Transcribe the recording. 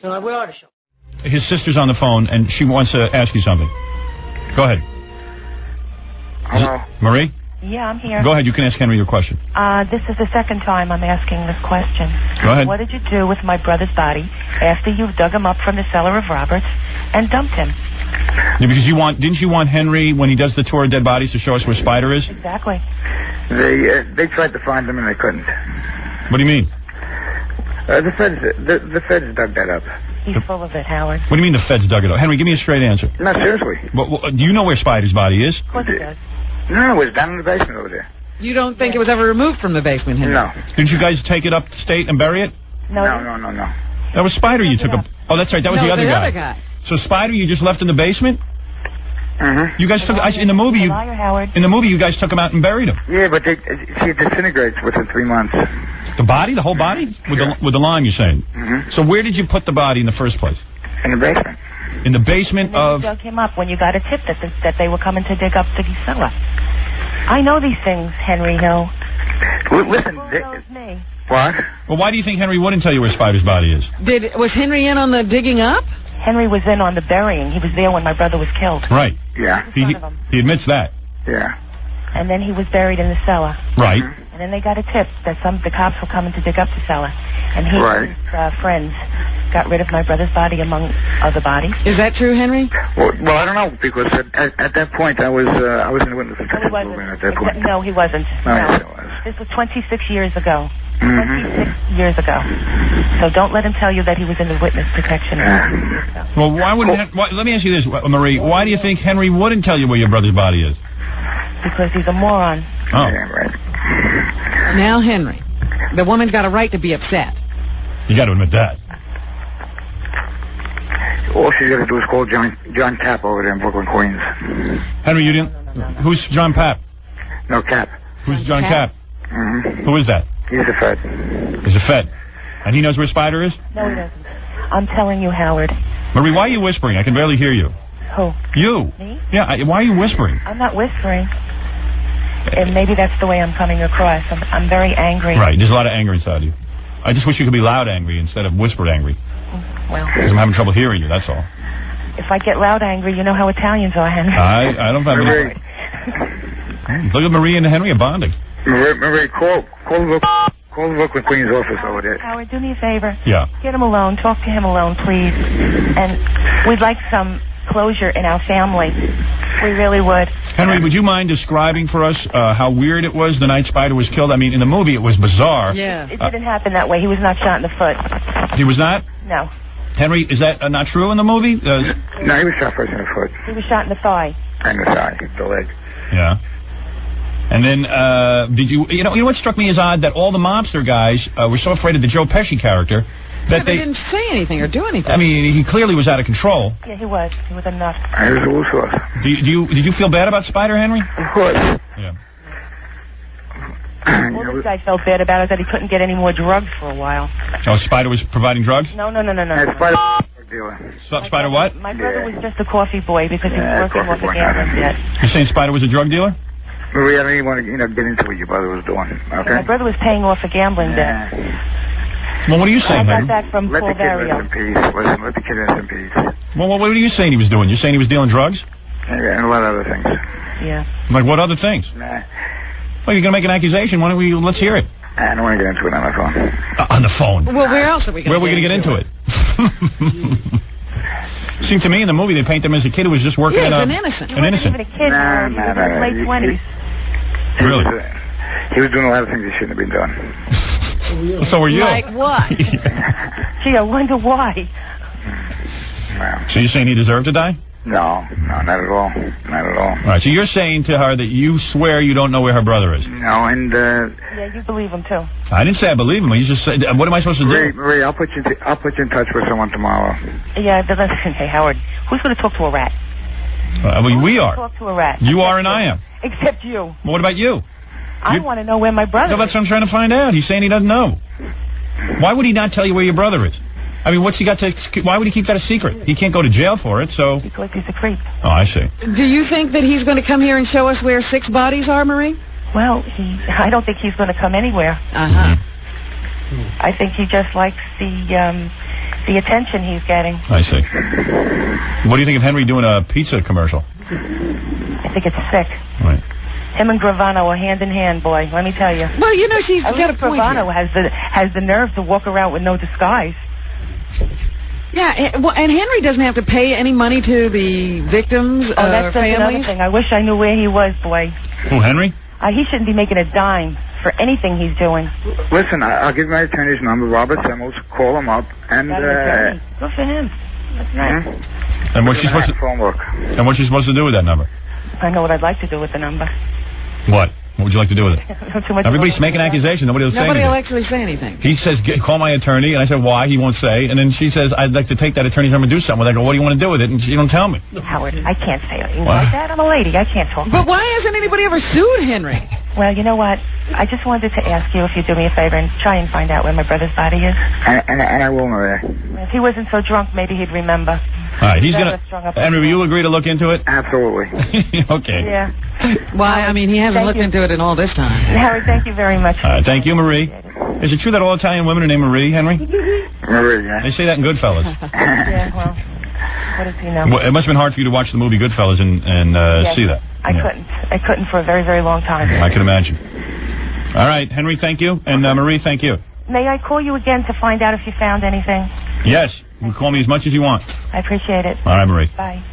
No, we ought to show. His sister's on the phone, and she wants to ask you something. Go ahead. Hello? Marie? Yeah, I'm here. Go ahead. You can ask Henry your question. This is the second time I'm asking this question. Go ahead. What did you do with my brother's body after you dug him up from the cellar of Roberts and dumped him? Yeah, because didn't you want Henry, when he does the tour of dead bodies, to show us where Spider is? Exactly. They tried to find him and they couldn't. What do you mean? The feds dug that up. He's full of it, Howard. What do you mean the feds dug it up? Henry, give me a straight answer. No, seriously. Do you know where Spider's body is? Of course he does. No, it was down in the basement over there. You don't think it was ever removed from the basement, Henry? No. Didn't you guys take it up state and bury it? No. That was Spider you took up. Oh, that's right. That was the other guy. So Spider you just left in the basement? Mm-hmm. You guys took in the movie. Liar, Howard. In the movie, you guys took him out and buried him. Yeah, but it disintegrates within 3 months. The body, the whole body, with the lime. You're saying. Mm-hmm. So where did you put the body in the first place? In the basement. In the basement of. You dug him up when you got a tip that they were coming to dig up the cellar. I know these things, Henry Hill. Listen, Who knows me? What? Well, why do you think Henry wouldn't tell you where Spider's body is? Was Henry in on the digging up? Henry was in on the burying. He was there when my brother was killed. Right. Yeah. He admits that. Yeah. And then he was buried in the cellar. Right. And then they got a tip that the cops were coming to dig up the cellar. And he and his friends got rid of my brother's body among other bodies. Is that true, Henry? Well, I don't know, because at that point I was in the witness protection program at that point. No, he wasn't. No, yes, it was. This was 26 years ago. Mm-hmm. 26 years ago. So don't let him tell you that he was in the witness protection. Well, why wouldn't? Let me ask you this, Marie. Why do you think Henry wouldn't tell you where your brother's body is? Because he's a moron. Oh. Yeah, right. Now, Henry, the woman's got a right to be upset. You got to admit that. All she's got to do is call John Cap over there in Brooklyn, Queens. Henry, you didn't? Who's John Pap? No, Cap. Who's John Cap? Mm-hmm. Who is that? He's a Fed. He's a Fed. And he knows where Spider is? No, he doesn't. I'm telling you, Howard. Marie, why are you whispering? I can barely hear you. Who? You. Me? Yeah, why are you whispering? I'm not whispering. And maybe that's the way I'm coming across. I'm very angry. Right, there's a lot of anger inside you. I just wish you could be loud angry instead of whispered angry. Well. Because I'm having trouble hearing you, that's all. If I get loud angry, you know how Italians are, Henry. I don't have any... Look at Marie and Henry are bonding. Marie, call the Brooklyn Queens office over there. Howard, do me a favor. Yeah. Get him alone. Talk to him alone, please. And we'd like some closure in our family. We really would. Henry, would you mind describing for us how weird it was the night Spider was killed? I mean, in the movie it was bizarre. Yeah. It didn't happen that way. He was not shot in the foot. He was not? No. Henry, is that not true in the movie? No, he was shot first in the foot. He was shot in the thigh. And the thigh, the leg. Yeah. And then, did you know what struck me as odd? That all the mobster guys were so afraid of the Joe Pesci character that they didn't say anything or do anything. I mean, he clearly was out of control. Yeah, he was. He was a nut. He was a loose horse. Did you feel bad about Spider, Henry? Of course. Yeah. All this guy felt bad about is that he couldn't get any more drugs for a while. Oh, Spider was providing drugs? No. Spider dealer. Spider what? My brother was just a coffee boy because he was working off a gambling debt. You're saying Spider was a drug dealer? Marie, I don't even want to get into what your brother was doing, okay? My brother was paying off a gambling debt. Well, what are you saying, I got that from Let Paul the kid Vario. rest in peace. Listen, let the kid rest in peace. Well, what are you saying he was doing? You're saying he was dealing drugs? Yeah, and a lot of other things. Yeah. Like what other things? Nah. Well, you're going to make an accusation. Why don't we, let's hear it. I don't want to get into it on the phone. On the phone? Well, where else are we going to get into it? Seemed to me in the movie they paint him as a kid who was just working in an innocent. He wasn't even a kid. He was in his late 20s. Really? He was doing a lot of things he shouldn't have been doing. So were you. Like what? Gee, I wonder why. Wow. So you're saying he deserved to die? No, not at all. Not at all. All right, so you're saying to her that you swear you don't know where her brother is? No, and... Yeah, you believe him, too. I didn't say I believe him. You just said, what am I supposed to do? Marie, I'll put you in touch with someone tomorrow. Yeah, but listen, hey, Howard, who's going to talk to a rat? We are. Talk to a rat. You are and I am. Except you. Well, what about you? I want to know where my brother is. No, that's what I'm trying to find out. He's saying he doesn't know. Why would he not tell you where your brother is? I mean, what's he got to... Why would he keep that a secret? He can't go to jail for it, so... Because he's a creep. Oh, I see. Do you think that he's going to come here and show us where 6 bodies are, Marie? Well, I don't think he's going to come anywhere. Uh-huh. I think he just likes the the attention he's getting. I see. What do you think of Henry doing a pizza commercial? I think it's sick. Right. Him and Gravano are hand in hand, boy. Let me tell you. Well, you know, she's got a point. Gravano has the nerve to walk around with no disguise. Yeah, and Henry doesn't have to pay any money to the victims' that's families. Another thing. I wish I knew where he was, boy. Who, Henry? He shouldn't be making a dime for anything he's doing. Listen, I'll give my attorney's number, Robert Simmels. Call him up, and good for him. That's nice. And what's she supposed to? And what's she supposed to do with that number? I know what I'd like to do with the number. What? What would you like to do with it? Everybody's making accusations. Nobody will say anything. Nobody will actually say anything. He says, call my attorney. And I said, why? He won't say. And then she says, I'd like to take that attorney's number and do something with it. I go, what do you want to do with it? And she don't tell me. Howard, I can't say anything like that. I'm a lady. I can't talk. But why hasn't anybody ever sued Henry? Well, you know what? I just wanted to ask you if you'd do me a favor and try and find out where my brother's body is. And I will, Maria. If he wasn't so drunk, maybe he'd remember. All right, he's going to... Henry, will you agree to look into it? Absolutely. Okay. Yeah. Why? I mean, he hasn't looked into it in all this time. Howard, thank you very much. All right, thank you, Marie. Is it true that all Italian women are named Marie, Henry? Marie, yeah. They say that in Goodfellas. Yeah, well, what does he know? Well, it must have been hard for you to watch the movie Goodfellas and see that. I couldn't for a very, very long time. I can imagine. All right, Henry, thank you. And Marie, thank you. May I call you again to find out if you found anything? Yes. You can call me as much as you want. I appreciate it. All right, Marie. Bye.